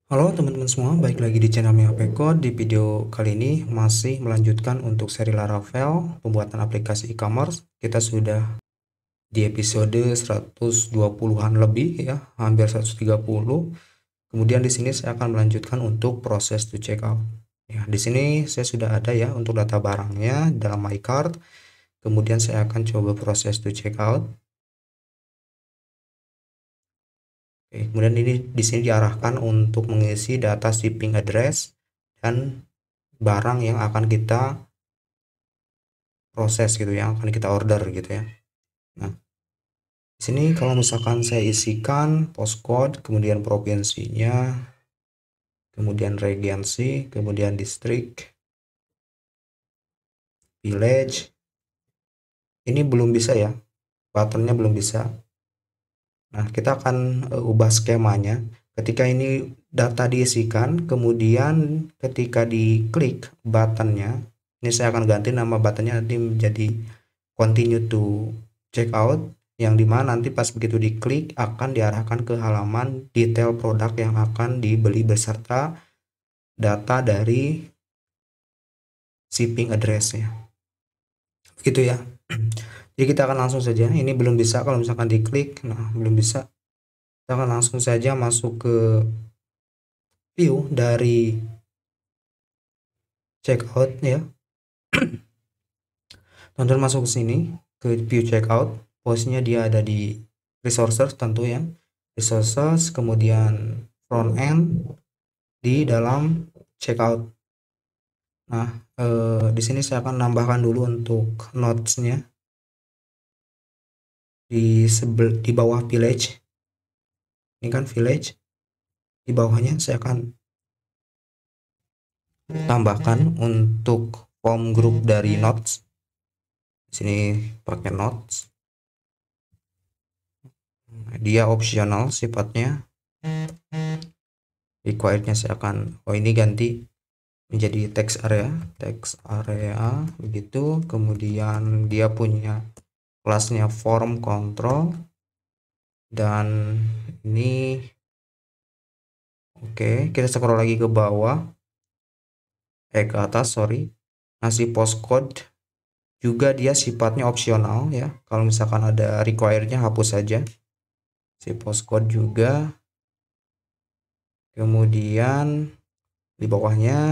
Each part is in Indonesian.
Halo teman-teman semua, balik lagi di channel PHP Code. Di video kali ini masih melanjutkan untuk seri Laravel, pembuatan aplikasi e-commerce. Kita sudah di episode 120-an lebih ya, hampir 130. Kemudian di sini saya akan melanjutkan untuk proses to checkout. Ya, di sini saya sudah ada ya untuk data barangnya dalam my cart. Kemudian saya akan coba proses to checkout. Oke, kemudian ini di sini diarahkan untuk mengisi data shipping address dan barang yang akan kita proses gitu ya, akan kita order gitu ya. Nah, di sini kalau misalkan saya isikan postcode, kemudian provinsinya, kemudian regency, kemudian distrik, village, ini belum bisa ya, buttonnya belum bisa. Nah, kita akan ubah skemanya. Ketika ini data diisikan, kemudian ketika diklik buttonnya, ini saya akan ganti nama buttonnya nanti menjadi continue to checkout, yang dimana nanti pas begitu diklik akan diarahkan ke halaman detail produk yang akan dibeli beserta data dari shipping address-nya. Begitu ya. Jadi kita akan langsung saja, ini belum bisa kalau misalkan diklik, nah belum bisa. Kita akan langsung saja masuk ke view dari checkout ya. Tonton masuk ke sini ke view checkout, posisinya dia ada di resources tentu ya. Resources, kemudian front end di dalam checkout. Nah, di sini saya akan nambahkan dulu untuk notes-nya di bawah village. Ini kan village. Di bawahnya saya akan tambahkan untuk form group dari notes. Di sini pakai notes. Dia optional sifatnya. Required-nya saya akan ini ganti menjadi text area begitu. Kemudian dia punya kelasnya form control, dan ini oke, kita scroll lagi ke bawah, ke atas, sorry. Ngasih postcode juga dia sifatnya opsional ya, kalau misalkan ada require-nya hapus saja. Si postcode juga. Kemudian di bawahnya,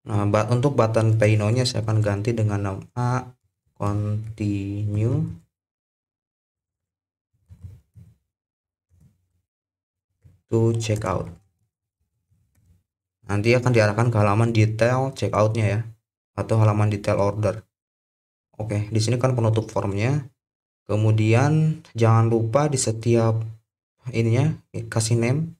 nah untuk button pay now-nya saya akan ganti dengan nama continue to checkout. Nanti akan diarahkan ke halaman detail checkout-nya ya, atau halaman detail order. Oke, di sini kan penutup formnya. Kemudian jangan lupa di setiap ininya kasih name.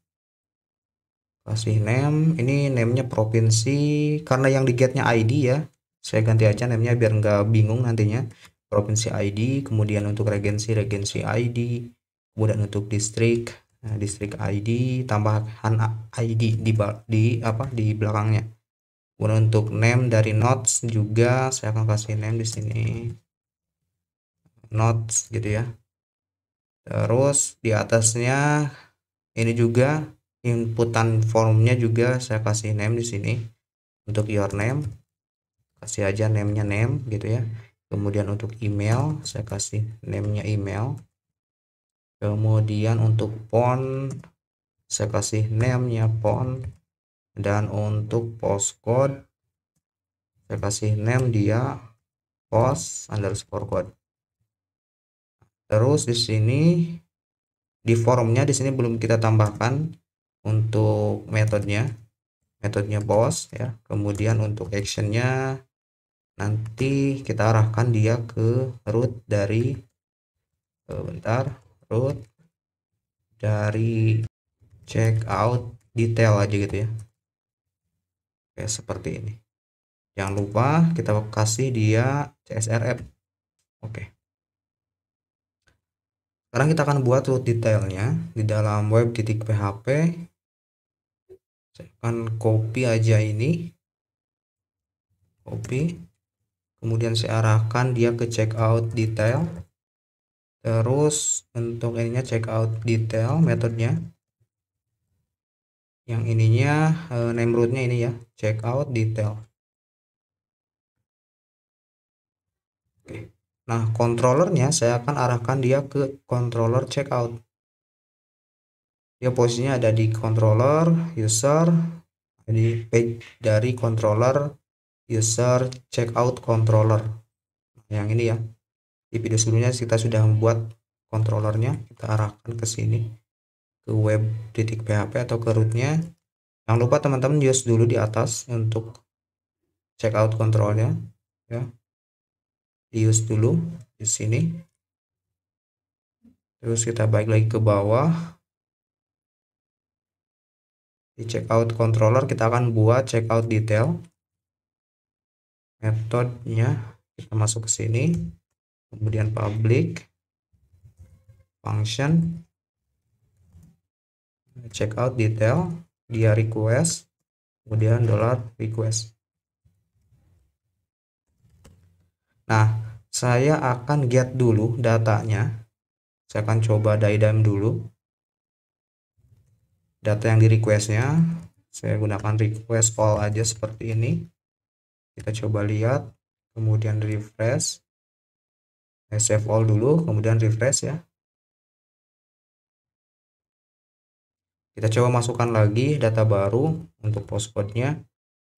Ini namenya provinsi, karena yang di get-nya ID ya. Saya ganti aja namanya biar nggak bingung nantinya. Provinsi ID, kemudian untuk regency ID, kemudian untuk distrik, nah, distrik ID, tambahan ID di belakangnya. Kemudian untuk name dari notes juga saya akan kasih name di sini, notes gitu ya. Terus di atasnya ini juga inputan formnya juga saya kasih name di sini. Untuk your name kasih aja namenya name gitu ya. Kemudian untuk email saya kasih namenya email. Kemudian untuk font saya kasih namenya font, dan untuk postcode saya kasih name dia post_code. Terus di sini di formnya di sini belum kita tambahkan untuk metodenya post ya. Kemudian untuk actionnya nanti kita arahkan dia ke root dari root dari checkout detail aja gitu ya. Oke, seperti ini. Jangan lupa kita kasih dia CSRF. Oke, sekarang kita akan buat root detailnya di dalam web.php. Saya akan copy aja ini, copy, kemudian saya arahkan dia ke checkout detail. Terus untuk ininya checkout detail metodenya. Yang ininya name root-nya ini ya, checkout detail. Oke. Nah, controllernya saya akan arahkan dia ke controller checkout. Dia posisinya ada di controller user, di page dari controller user checkout controller. Yang ini ya. Di video sebelumnya kita sudah membuat controllernya, kita arahkan ke sini ke web.php atau ke rootnya. Jangan lupa teman-teman use dulu di atas untuk checkout controlnya ya. Di use dulu di sini. Terus kita balik lagi ke bawah. Di checkout controller kita akan buat checkout detail. Metodenya kita masuk ke sini. Kemudian public function checkout detail, dia request, kemudian $request. Nah, saya akan get dulu datanya. Saya akan coba dynam dulu. Data yang di requestnya, saya gunakan request all aja seperti ini. Kita coba lihat, kemudian refresh. Saya save all dulu, kemudian refresh ya. Kita coba masukkan lagi data baru untuk postcode-nya.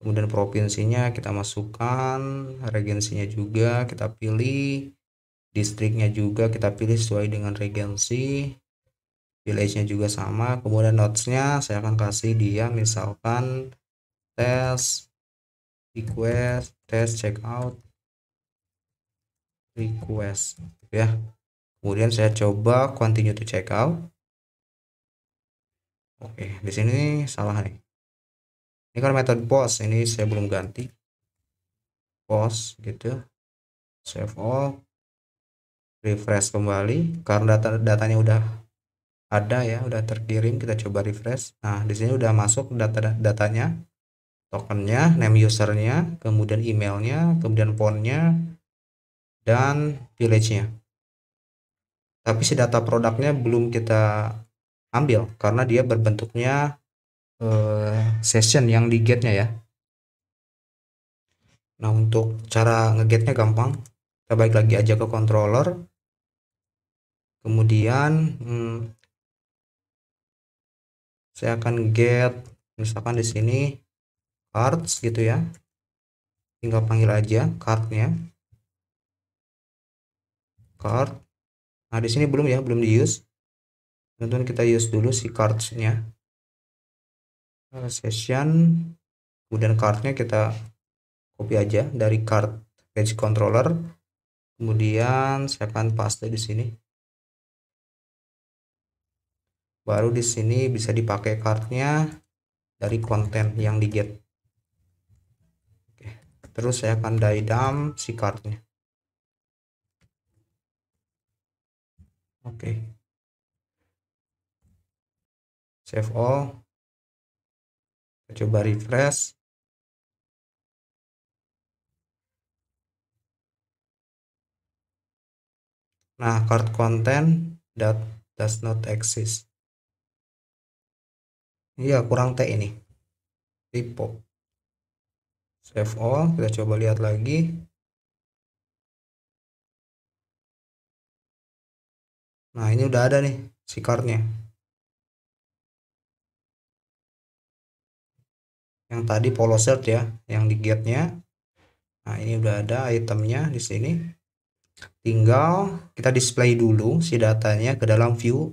Kemudian provinsinya kita masukkan, regensinya juga kita pilih, distriknya juga kita pilih sesuai dengan regensi, village-nya juga sama. Kemudian notes-nya saya akan kasih dia misalkan test request, test checkout request ya. Kemudian saya coba continue to checkout. Oke, di sini salah nih. Ini kan metode post, ini saya belum ganti. Post gitu. Save all. Refresh kembali karena datanya udah ada ya, udah terkirim. Kita coba refresh. Nah, di sini udah masuk datanya, tokennya, name usernya, kemudian emailnya, kemudian fontnya, dan village-nya. Tapi si data produknya belum kita ambil karena dia berbentuknya session yang di get-nya ya. Nah, untuk cara ngegetnya gampang. Kita balik lagi aja ke controller. Kemudian saya akan get misalkan di sini cards gitu ya. Tinggal panggil aja cardnya. Card. Nah, di sini belum ya, belum di use. Tentunya kita use dulu si cards-nya. Session. Kemudian cardnya kita copy aja dari card page controller. Kemudian saya akan paste di sini. Baru di sini bisa dipakai cardnya dari konten yang di get. Oke. Terus saya akan dynam si cardnya. Oke. Save all. Kita coba refresh. Nah, card content that does not exist. Iya, kurang T ini. Typo. Save all, kita coba lihat lagi. Nah, ini udah ada nih si cardnya. Yang tadi follow search ya, yang di get-nya. Nah, ini udah ada itemnya di sini. Tinggal kita display dulu si datanya ke dalam view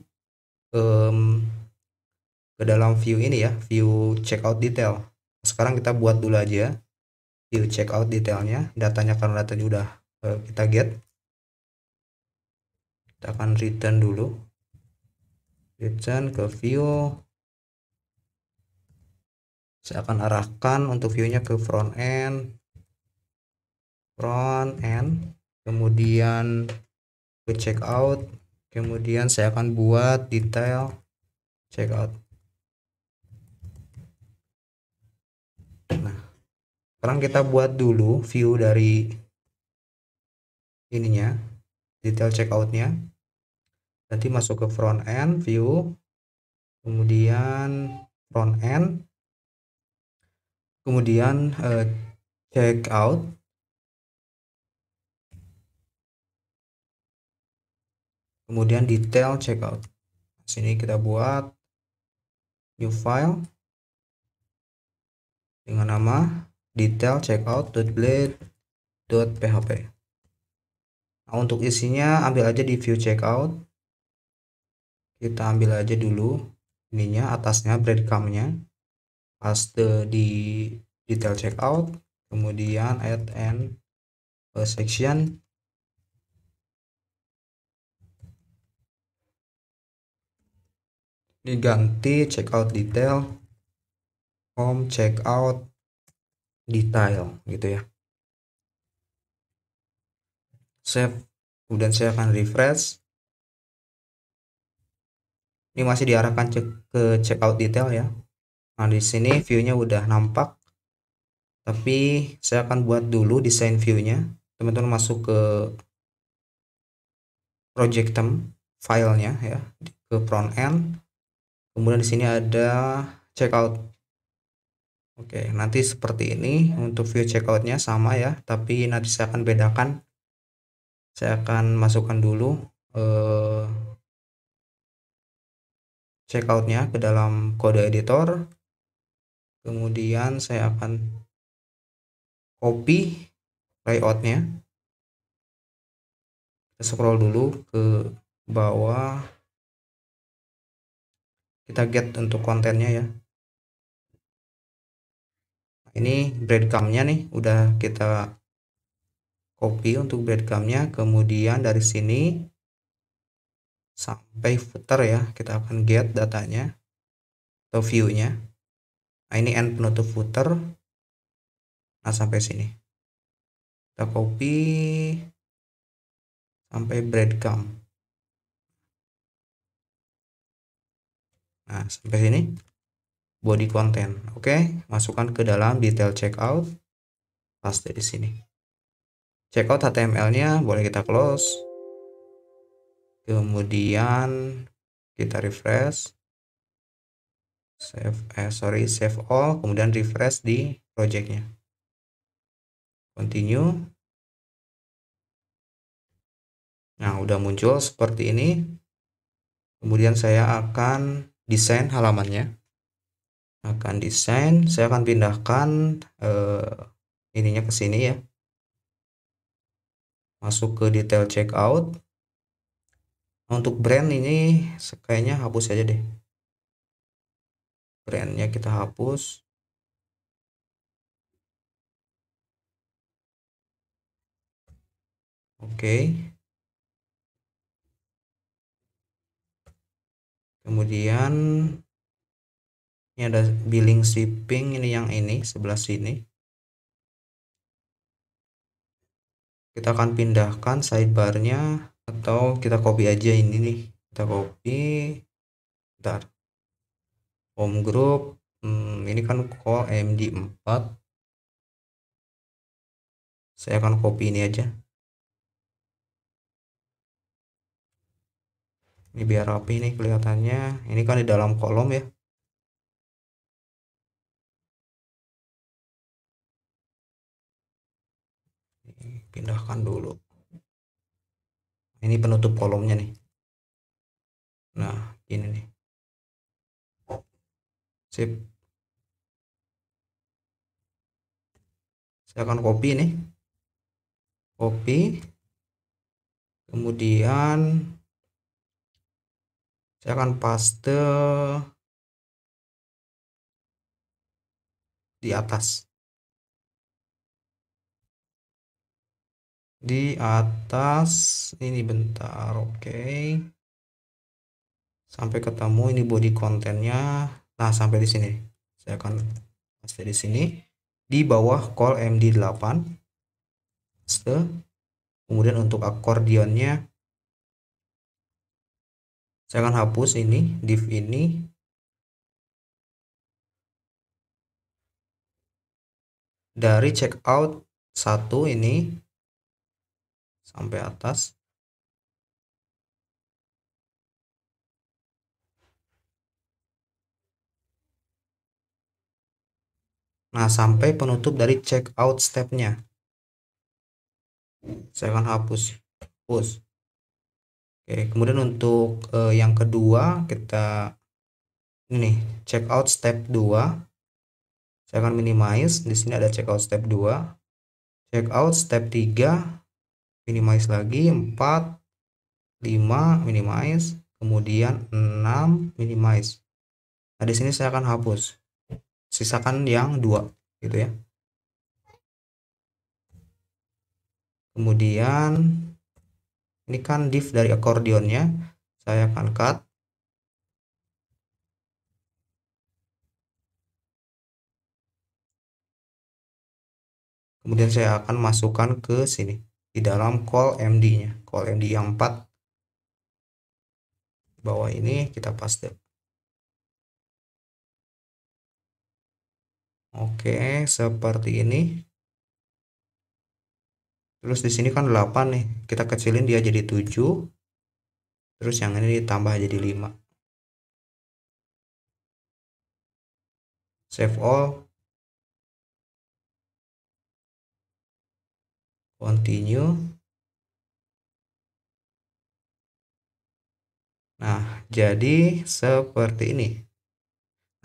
ini ya, view checkout detail. Sekarang kita buat dulu aja view checkout detailnya, datanya karena datanya udah kita get. Kita akan return dulu, return ke view. Saya akan arahkan untuk viewnya ke front end, kemudian ke checkout, kemudian saya akan buat detail checkout. Nah, sekarang kita buat dulu view dari ininya, detail checkoutnya. Nanti masuk ke front end view, kemudian front end, kemudian check out, kemudian detail checkout. Sini kita buat new file dengan nama detail checkout.blade.php. Nah, untuk isinya ambil aja di view checkout. Kita ambil aja dulu ininya, atasnya breadcrumbnya, paste di detail checkout, kemudian add and section, diganti checkout detail, home checkout detail gitu ya. Save, kemudian saya akan refresh. Ini masih diarahkan ke checkout detail ya. Nah, di sini view-nya udah nampak, tapi saya akan buat dulu desain view-nya. Teman-teman masuk ke project filenya ya, ke front end, kemudian di sini ada checkout. Oke, nanti seperti ini untuk view checkoutnya sama ya, tapi nanti saya akan bedakan. Saya akan masukkan dulu checkoutnya ke dalam kode editor, kemudian saya akan copy layoutnya. Kita scroll dulu ke bawah, kita get untuk kontennya ya. Ini breadcrumbnya nih udah kita copy untuk breadcrumbnya, kemudian dari sini sampai footer ya, kita akan get datanya atau view-nya. Nah, ini end penutup footer. Nah, sampai sini kita copy sampai breadcrumb. Nah, sampai sini body content. Oke, masukkan ke dalam detail checkout, paste di sini. Checkout HTML-nya boleh kita close, kemudian kita refresh, save all, kemudian refresh di projectnya, continue. Nah, udah muncul seperti ini. Kemudian saya akan desain halamannya, saya akan pindahkan ininya ke sini ya, masuk ke detail checkout. Untuk brand ini kayaknya hapus aja deh, brandnya kita hapus. Oke, kemudian ini ada billing shipping, ini yang ini sebelah sini. Kita akan pindahkan sidebarnya, atau kita copy aja ini nih, kita copy. Bentar, home group, ini kan call MD4, saya akan copy ini aja, ini biar rapi nih kelihatannya. Ini kan di dalam kolom ya, pindahkan dulu, ini penutup kolomnya nih. Nah, ini nih, sip. Saya akan copy nih, copy, kemudian saya akan paste di atas, ini bentar. Oke, sampai ketemu ini body kontennya. Nah, sampai di sini saya akan paste di sini di bawah call MD8, paste. Kemudian untuk akordionnya saya akan hapus ini div ini, dari checkout 1 ini sampai atas. Nah, sampai penutup dari checkout stepnya. Saya akan hapus. Hapus. Oke, kemudian untuk yang kedua, kita ini checkout step 2. Saya akan minimize. Di sini ada checkout step 2. Checkout step 3, minimize lagi. 4, 5, minimize. Kemudian 6, minimize. Nah, di sini saya akan hapus. Sisakan yang 2 gitu ya. Kemudian ini kan div dari akordionnya, saya akan cut. Kemudian saya akan masukkan ke sini di dalam call MD-nya. Call MD yang 4 di bawah ini kita paste. Oke, seperti ini. Terus di sini kan 8 nih. Kita kecilin dia jadi 7. Terus yang ini ditambah jadi 5. Save all. Continue. Nah, jadi seperti ini.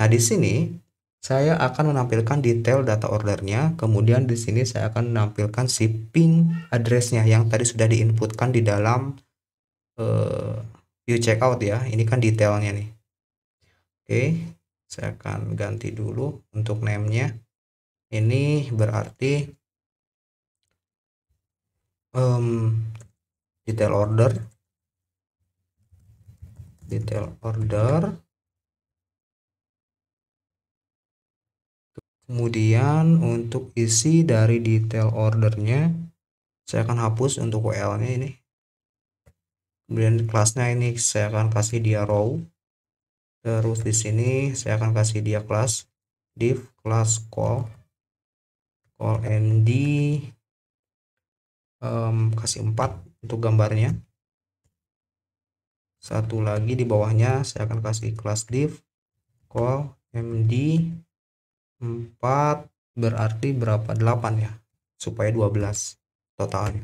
Nah, di sini saya akan menampilkan detail data ordernya. Kemudian di sini saya akan menampilkan shipping address-nya yang tadi sudah diinputkan di dalam view checkout ya. Ini kan detailnya nih. Oke, saya akan ganti dulu untuk name-nya. Ini berarti detail order. Kemudian untuk isi dari detail ordernya saya akan hapus untuk WL-nya ini. Kemudian kelasnya ini saya akan kasih dia row. Terus di sini saya akan kasih dia kelas div kelas call MD, kasih 4 untuk gambarnya. Satu lagi di bawahnya saya akan kasih kelas div call MD 4, berarti berapa? 8 ya, supaya 12 totalnya.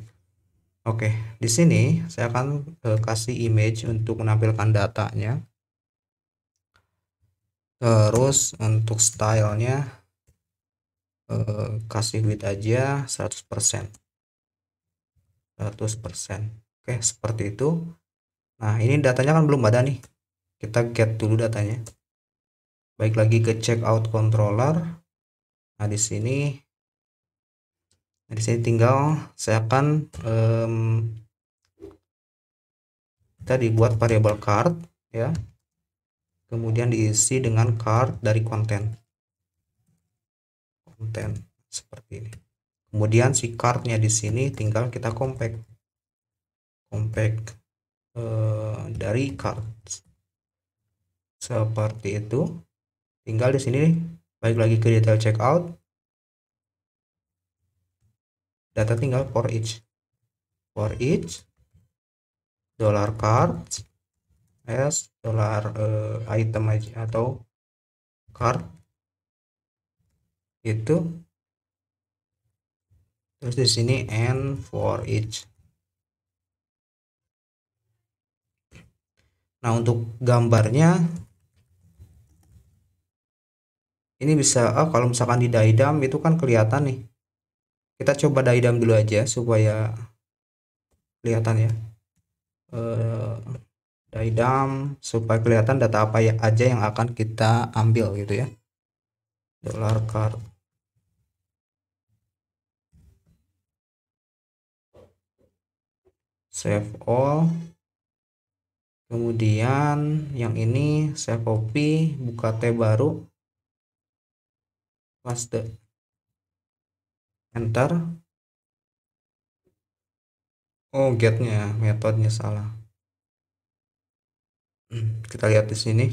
Oke, di sini saya akan kasih image untuk menampilkan datanya. Terus untuk stylenya kasih width aja 100%. Oke, seperti itu. Nah, ini datanya kan belum ada nih. Kita get dulu datanya. Baik lagi ke checkout controller. Nah, di sini tinggal saya akan kita dibuat variabel cart ya. Kemudian diisi dengan cart dari konten seperti ini. Kemudian si cardnya di sini tinggal kita compact dari card seperti itu. Tinggal di sini balik lagi ke detail checkout, data tinggal for each dollar card as dollar item aja atau card itu. Terus di sini and for each. Nah, untuk gambarnya ini bisa kalau misalkan di daidam itu kan kelihatan nih. Kita coba daidam dulu aja supaya kelihatan ya. Daidam supaya kelihatan data apa ya aja yang akan kita ambil gitu ya. Dollar card. Save all. Kemudian yang ini saya copy, buka tab baru, paste, enter. Oh, getnya metodenya salah. Kita lihat di sini.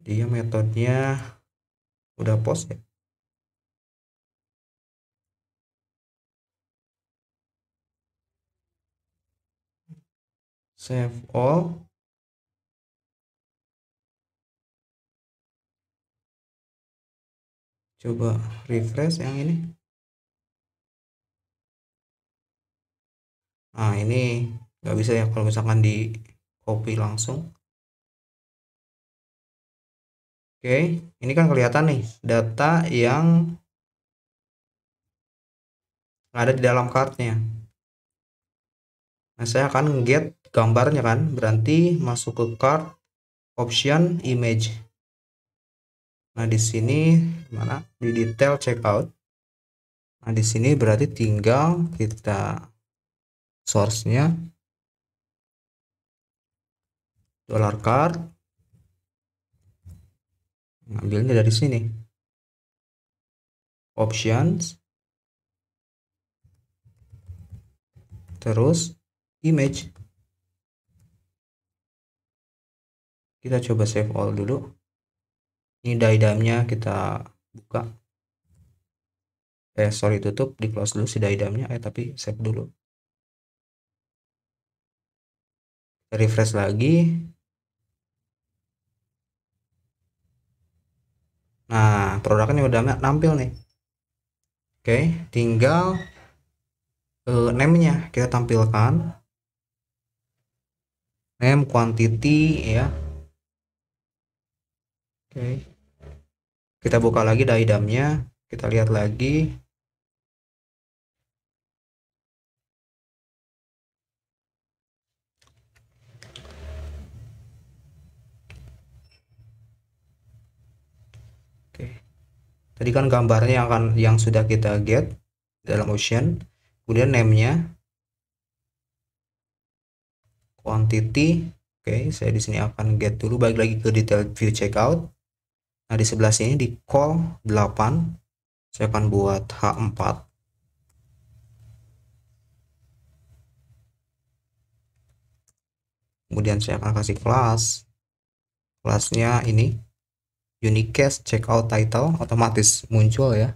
Dia metodenya udah post ya. Save all. Coba refresh yang ini. Nah, ini nggak bisa ya kalau misalkan di copy langsung. Oke, ini kan kelihatan nih data yang ada di dalam kartnya. Nah, saya akan get gambarnya kan, berarti masuk ke card, option, image. Nah, di sini mana di detail checkout. Nah, di sini berarti tinggal kita source-nya dollar card, ngambilnya dari sini. Options, terus image. Kita coba save all dulu. Ini diagramnya kita buka. Sorry, tutup, di close dulu si diagramnya. Tapi save dulu. Kita refresh lagi. Nah, produknya udah nampil nih. Oke, tinggal name-nya kita tampilkan. Name, quantity ya. Oke. Kita buka lagi diagramnya, kita lihat lagi. Oke. Tadi kan gambarnya yang sudah kita get dalam Ocean. Kemudian name-nya, quantity. Oke, saya di sini akan get dulu, balik lagi ke detail view checkout. Nah, di sebelah sini di call 8 saya akan buat H4. Kemudian saya akan kasih kelasnya ini unique case checkout title, otomatis muncul ya.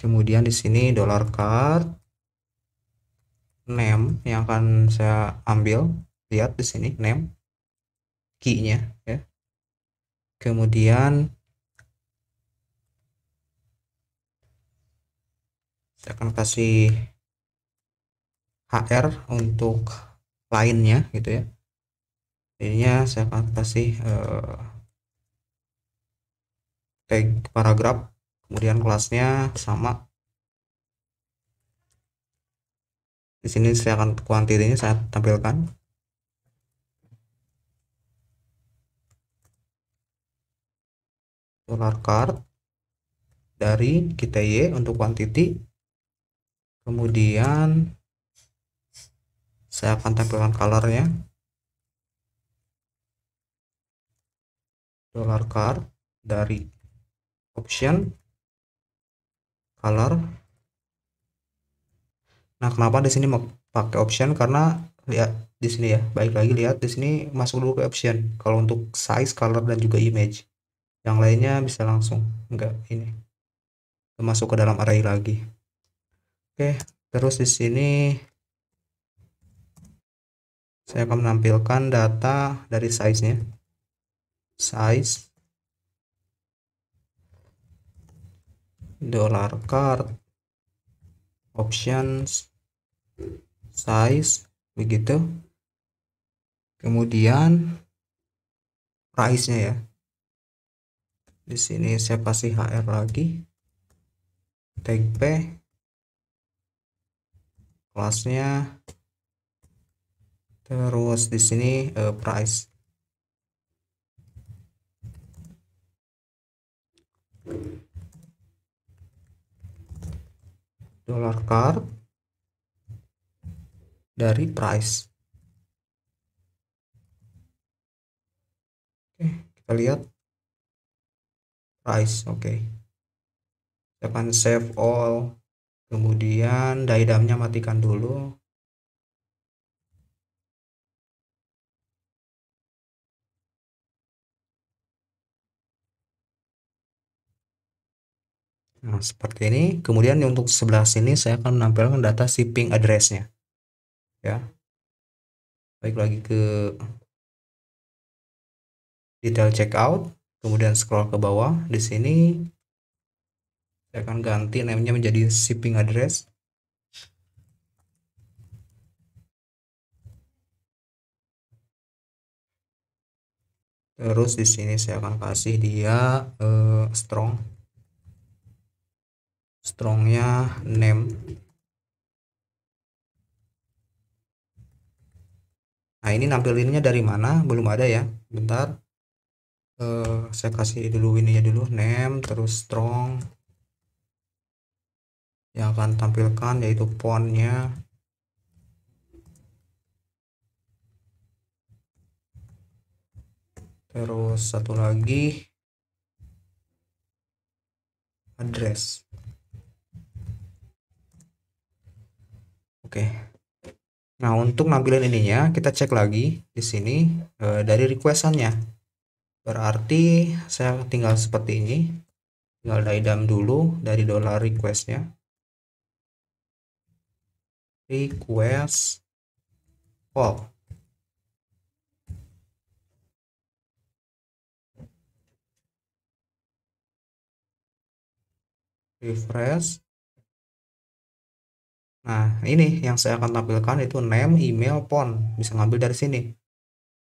Kemudian di sini dollar card name yang akan saya ambil, lihat di sini name key-nya ya. Kemudian saya akan kasih HR untuk lainnya gitu ya. Jadinya saya akan kasih tag paragraf, kemudian kelasnya sama. Di sini saya akan kuantitinya saya tampilkan. Dollar card dari kita Y untuk quantity. Kemudian saya akan tampilkan colornya. Dollar card dari option color. Nah, kenapa di sini mau pakai option? Karena lihat di sini ya, baik lagi lihat di sini masuk dulu ke option. Kalau untuk size, color dan juga image, yang lainnya bisa langsung enggak ini masuk ke dalam array lagi. Oke, terus di sini saya akan menampilkan data dari size-nya. Size dollar card options size begitu. Kemudian price-nya ya. Di sini saya kasih HR lagi. Tag P. Kelasnya. Terus di sini price. Dollar card dari price. Oke, kita lihat price. Oke. Saya akan save all. Kemudian diagramnya matikan dulu. Nah, seperti ini. Kemudian untuk sebelah sini saya akan menampilkan data shipping address-nya. Ya. Baik lagi ke detail checkout, kemudian scroll ke bawah. Di sini saya akan ganti namanya menjadi shipping address. Terus di sini saya akan kasih dia strongnya name. Nah, ini nampilinnya dari mana? Belum ada ya. Bentar. Saya kasih dulu ini ya dulu name, terus strong. Yang akan tampilkan yaitu fontnya. Terus satu lagi address. Oke. Nah, untuk nampilin ininya kita cek lagi di sini dari requestannya. Berarti saya tinggal seperti ini. Tinggal daidam dulu dari dollar requestnya. Request all. Refresh. Nah, ini yang saya akan tampilkan itu name, email, phone. Bisa ngambil dari sini.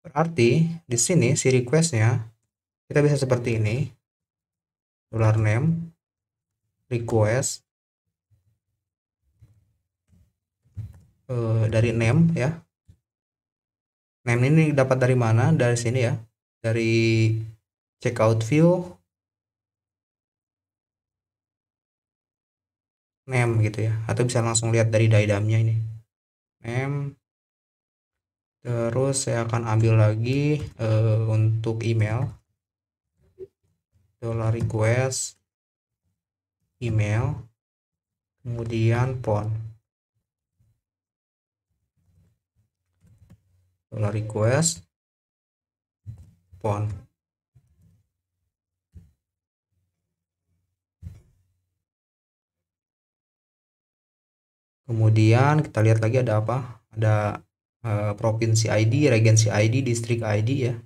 Berarti di sini si requestnya kita bisa seperti ini. Dollar name, request, dari name ya. Name ini dapat dari mana? Dari sini ya. Dari checkout view, name gitu ya. Atau bisa langsung lihat dari daidamnya ini. Name. Terus saya akan ambil lagi untuk email. Dollar request, email, kemudian phone. Dollar request, phone. Kemudian kita lihat lagi ada apa? Ada provinsi ID, regency ID, distrik ID ya.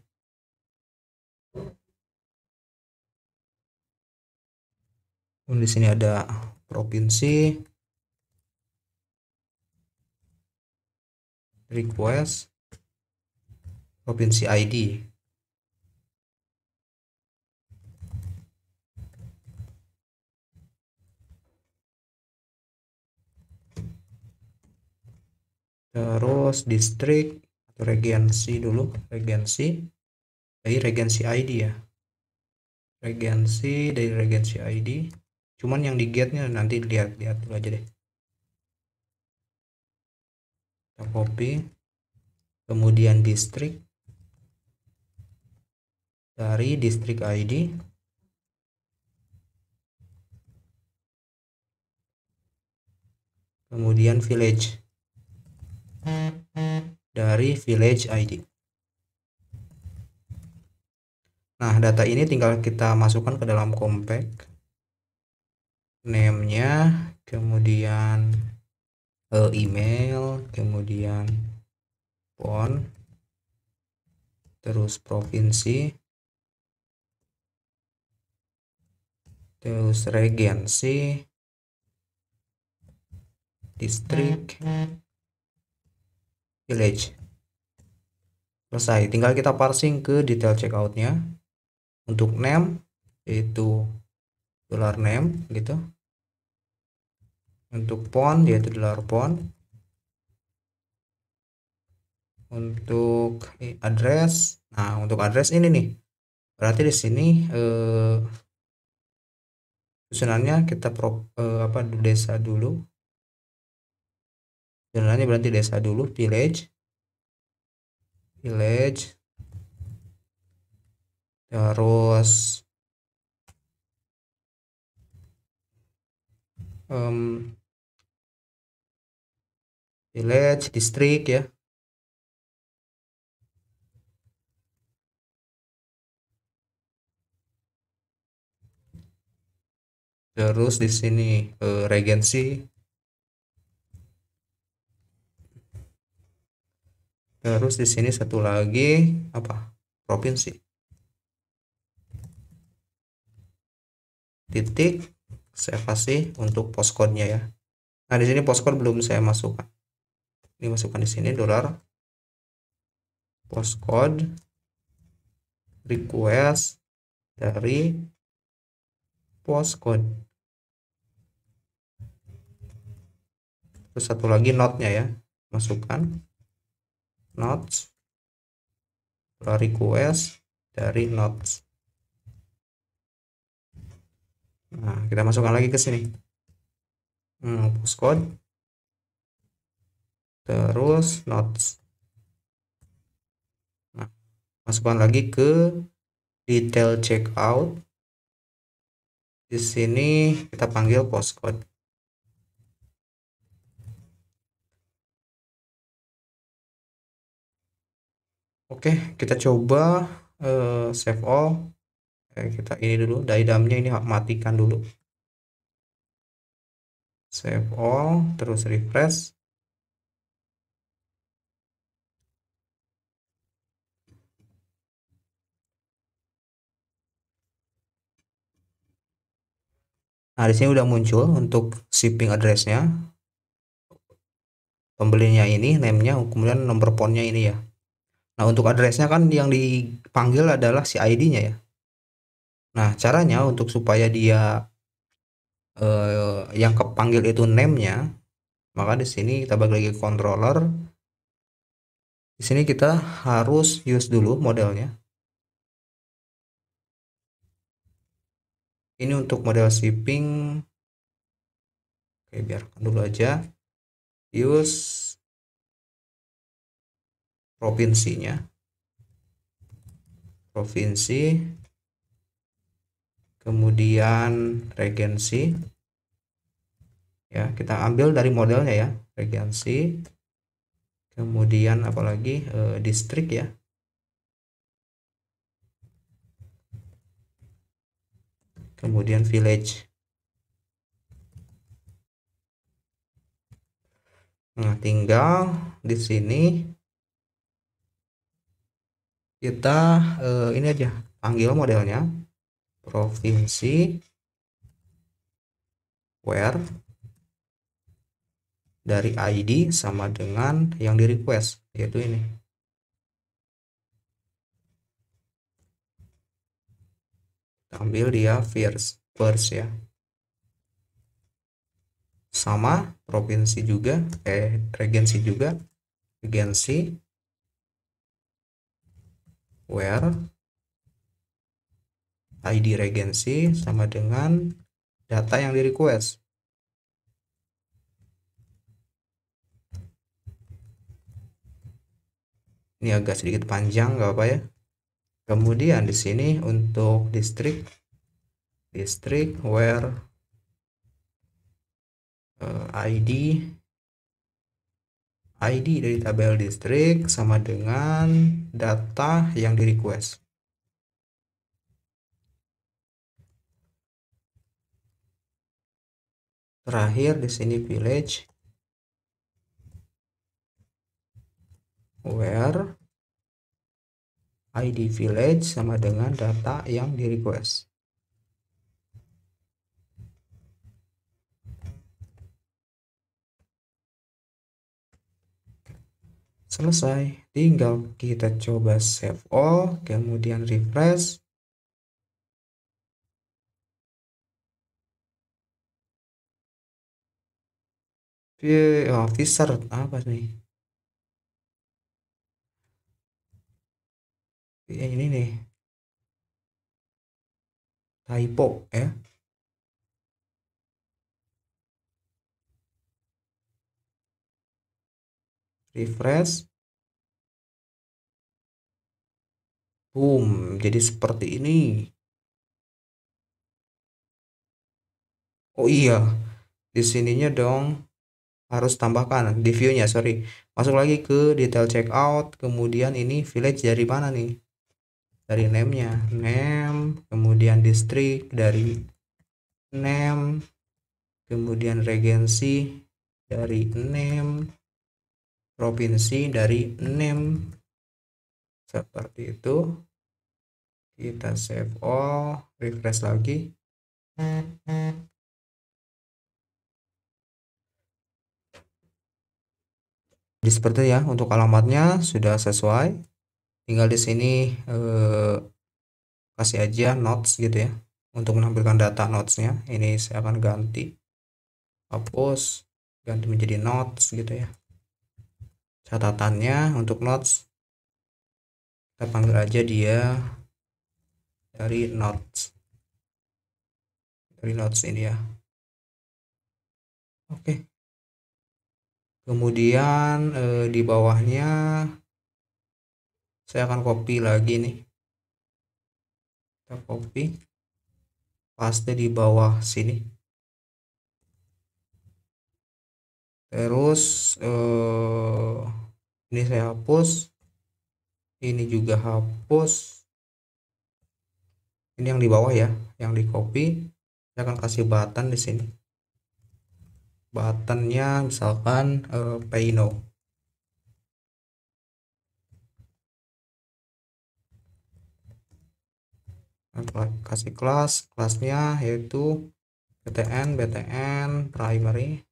Di sini ada provinsi, request, provinsi ID. Terus distrik atau regensi dulu, regensi dari regensi ID ya. Regensi dari regensi ID. Cuman yang di get-nya nanti lihat dulu aja deh. Kita copy. Kemudian distrik dari distrik ID. Kemudian village dari village ID. Nah, data ini tinggal kita masukkan ke dalam compact. Name-nya, kemudian email, kemudian phone, terus provinsi, terus regensi, distrik, village. Selesai, tinggal kita parsing ke detail checkout-nya. Untuk name yaitu dollar name gitu. Untuk phone yaitu dollar phone. Untuk address, nah untuk address ini nih, berarti di sini susunannya kita desa dulu. Susunannya berarti desa dulu, village, terus village, distrik ya. Terus di sini regency. Terus di sini satu lagi apa? Provinsi. titik, saya kasih untuk postcode-nya ya. Nah, di sini postcode belum saya masukkan. Ini masukkan di sini dolar postcode request dari postcode. Terus satu lagi node-nya ya. Masukkan nodes request dari nodes. Nah, kita masukkan lagi ke sini. Postcode terus nodes. Nah, masukkan lagi ke detail checkout. Di sini kita panggil postcode. Oke, kita coba save all. Kita ini dulu, diadamnya ini matikan dulu. Save all, terus refresh. Nah, di sini udah muncul untuk shipping address-nya, pembelinya ini, name-nya, kemudian nomor phone-nya ini ya. Nah, untuk address-nya kan yang dipanggil adalah si ID-nya ya. Nah, caranya untuk supaya dia yang kepanggil itu name-nya, maka di sini kita balik lagi ke controller. Di sini kita harus use dulu modelnya. Ini untuk model shipping. Oke, biarkan dulu aja. Use provinsinya. Provinsi. Kemudian regency. Ya, kita ambil dari modelnya ya. Regency. Kemudian apalagi distrik ya. Kemudian village. Nah, tinggal di sini kita ini aja panggil modelnya provinsi where dari ID sama dengan yang di request, yaitu ini. Ambil dia first ya. Sama provinsi juga, regency juga, regency where ID regency sama dengan data yang di request. Ini agak sedikit panjang, nggak apa ya. Kemudian di sini untuk distrik where ID dari tabel distrik sama dengan data yang di request. Terakhir di sini village where ID village sama dengan data yang di request. Selesai, tinggal kita coba save all, kemudian refresh. Visor apa nih? Ini nih, typo ya. Refresh. Boom, jadi seperti ini. Oh iya, di sininya dong harus tambahkan di view-nya, sorry. Masuk lagi ke detail checkout, kemudian ini village dari mana nih? Dari name-nya, name, kemudian distrik dari name, kemudian regency dari name, provinsi dari name. Seperti itu. Kita save all, refresh lagi. Jadi seperti ya, untuk alamatnya sudah sesuai. Tinggal di sini kasih aja notes gitu ya. Untuk menampilkan data notesnya, ini saya akan ganti, hapus, ganti menjadi notes gitu ya. Catatannya untuk notes, kita panggil aja dia dari notes ini ya. Oke. Kemudian di bawahnya saya akan copy lagi nih. Kita copy, paste di bawah sini. Terus ini saya hapus, ini juga hapus. Ini yang di bawah ya, yang di copy. Saya akan kasih button di sini. Buttonnya misalkan pay now. Kasih kelasnya yaitu BTN primary.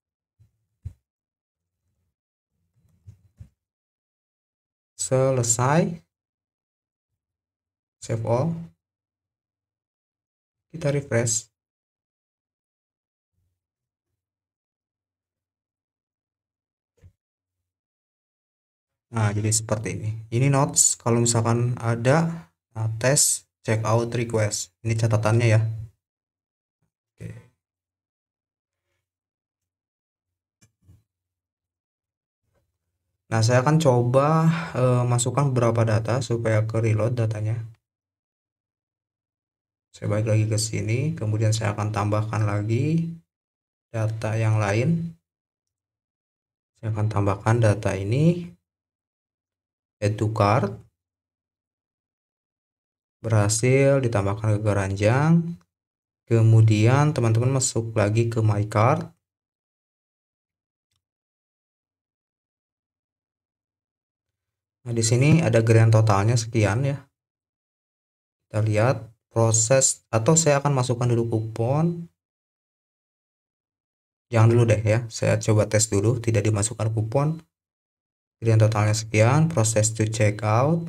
Selesai, save all, kita refresh. Nah, jadi seperti ini notes. Kalau misalkan ada tes checkout request, ini catatannya ya. Oke. Nah, saya akan coba masukkan beberapa data supaya ke reload datanya. Saya balik lagi ke sini, kemudian saya akan tambahkan lagi data yang lain. Saya akan tambahkan data ini, add to cart, berhasil ditambahkan ke keranjang. Kemudian teman-teman masuk lagi ke my cart. Nah, di sini ada grand totalnya sekian ya. Kita lihat proses, atau saya akan masukkan dulu kupon. Jangan dulu deh ya, saya coba tes dulu, tidak dimasukkan kupon. Grand totalnya sekian, proses to check out.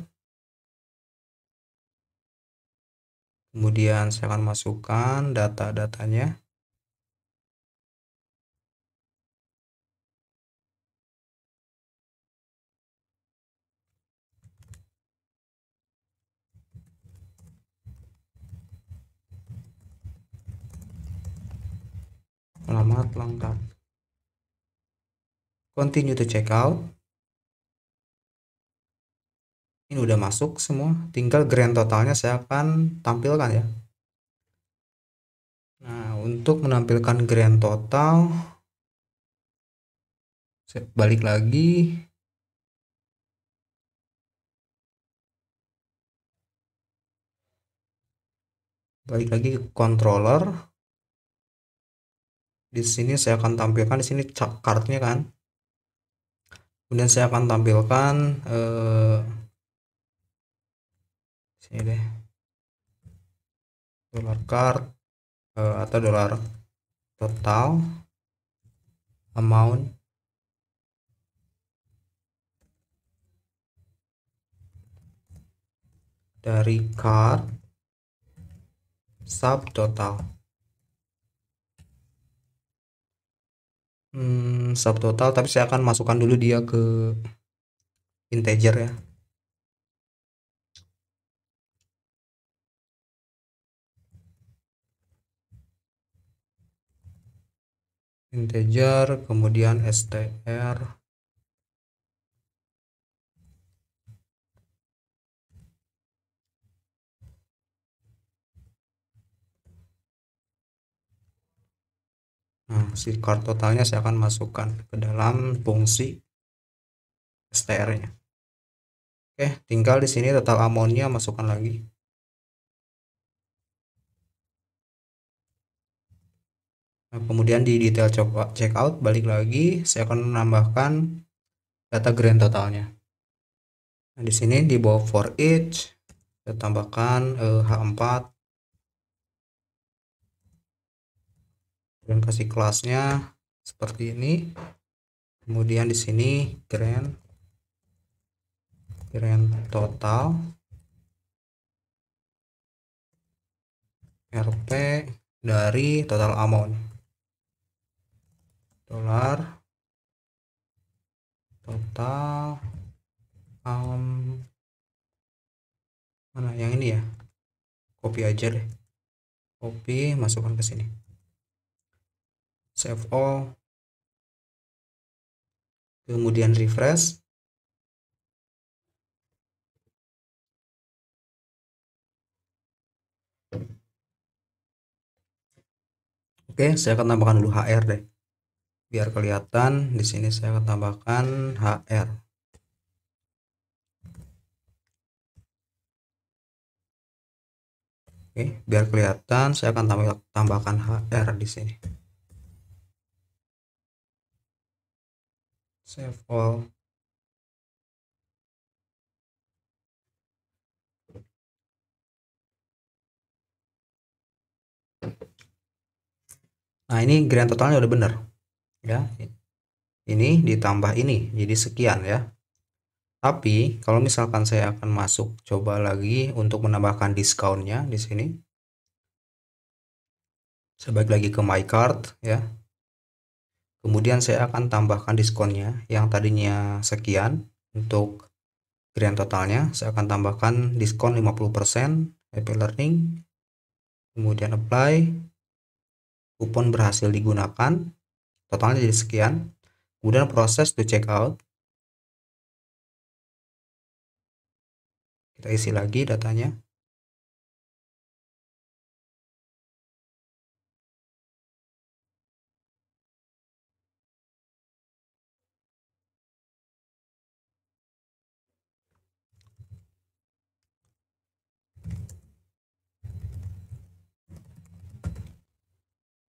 Kemudian saya akan masukkan data-datanya. Alamat lengkap. Continue to check out. Ini udah masuk semua, tinggal grand totalnya saya akan tampilkan ya. Nah, untuk menampilkan grand total, saya balik lagi. Balik lagi ke controller. Di sini saya akan tampilkan, di sini kartnya kan. Kemudian saya akan tampilkan sini deh, dollar card atau dolar total amount dari card subtotal. Subtotal, tapi saya akan masukkan dulu dia ke integer ya. Integer, kemudian str. Nah, si card totalnya saya akan masukkan ke dalam fungsi str-nya. Oke, tinggal di sini total amount-nya masukkan lagi. Nah, kemudian di detail checkout balik lagi, saya akan menambahkan data grand totalnya. Nah, di sini di bawah for each saya tambahkan H4 dan kasih kelasnya seperti ini. Kemudian di sini grand total RP dari total amount dolar total mana yang ini ya, copy aja deh, copy masukkan ke sini, save all, kemudian refresh. Oke, saya akan tambahkan dulu HR deh, biar kelihatan. Di sini saya akan tambahkan HR. Oke, biar kelihatan saya akan tambahkan HR di sini. Save all. Nah, ini grand totalnya udah bener ya. Ini ditambah ini jadi sekian ya. Tapi kalau misalkan saya akan masuk coba lagi untuk menambahkan diskonnya di sini. Saya balik lagi ke my cart ya. Kemudian saya akan tambahkan diskonnya yang tadinya sekian. Untuk grand totalnya saya akan tambahkan diskon 50% happy learning. Kemudian apply. Kupon berhasil digunakan. Totalnya jadi sekian. Kemudian proses to check out. Kita isi lagi datanya.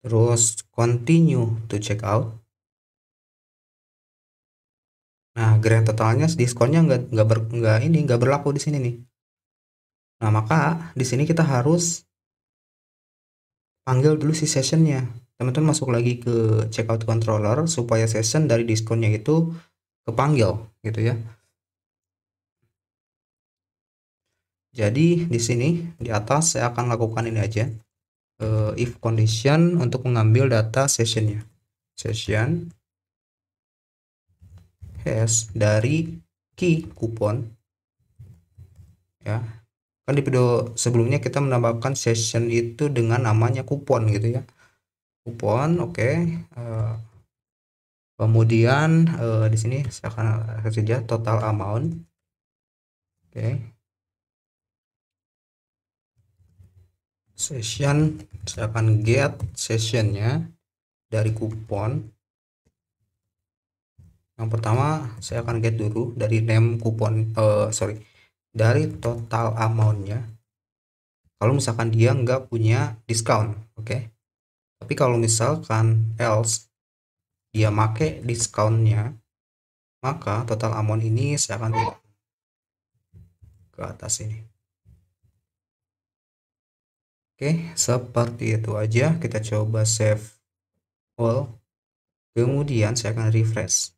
Terus continue to check out. Nah, grand totalnya diskonnya nggak berlaku di sini nih. Nah, maka di sini kita harus panggil dulu si sessionnya. Teman-teman masuk lagi ke checkout controller supaya session dari diskonnya itu kepanggil gitu ya. Jadi di sini di atas saya akan lakukan ini aja, if condition untuk mengambil data sessionnya. Session has dari key kupon ya. Kan di video sebelumnya kita menambahkan session itu dengan namanya kupon gitu ya. Kupon, oke. Kemudian di sini saya akan saja total amount. Oke. Session, saya akan get sessionnya dari kupon. Yang pertama saya akan get dulu dari name kupon, dari total amountnya. Kalau misalkan dia nggak punya diskon, oke. Tapi kalau misalkan else dia make diskonnya, maka total amount ini saya akan ubah ke atas ini. Oke, seperti itu aja. Kita coba save all. Kemudian saya akan refresh.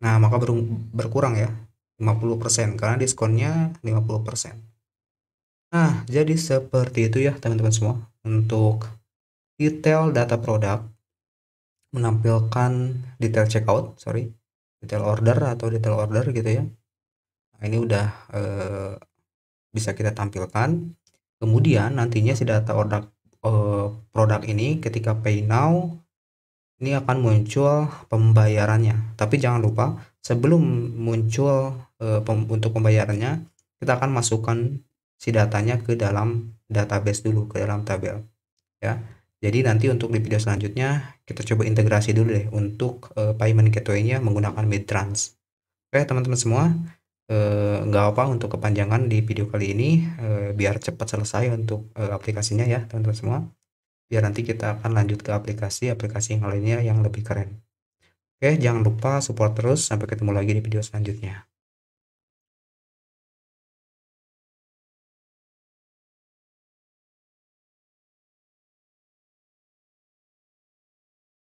Nah, maka berkurang ya 50% karena diskonnya 50%. Nah, jadi seperti itu ya teman-teman semua untuk detail data produk, menampilkan detail checkout, detail order atau detail order gitu ya. Nah, ini udah bisa kita tampilkan. Kemudian nantinya si data order produk ini ketika pay now ini akan muncul pembayarannya. Tapi jangan lupa sebelum muncul untuk pembayarannya, kita akan masukkan si datanya ke dalam database dulu, ke dalam tabel ya. Jadi nanti untuk di video selanjutnya kita coba integrasi dulu deh untuk payment gateway-nya menggunakan Midtrans. Oke teman-teman semua, nggak apa untuk kepanjangan di video kali ini, biar cepat selesai untuk aplikasinya ya teman-teman semua. Biar nanti kita akan lanjut ke aplikasi yang lainnya yang lebih keren. Oke, jangan lupa support terus. Sampai ketemu lagi di video selanjutnya.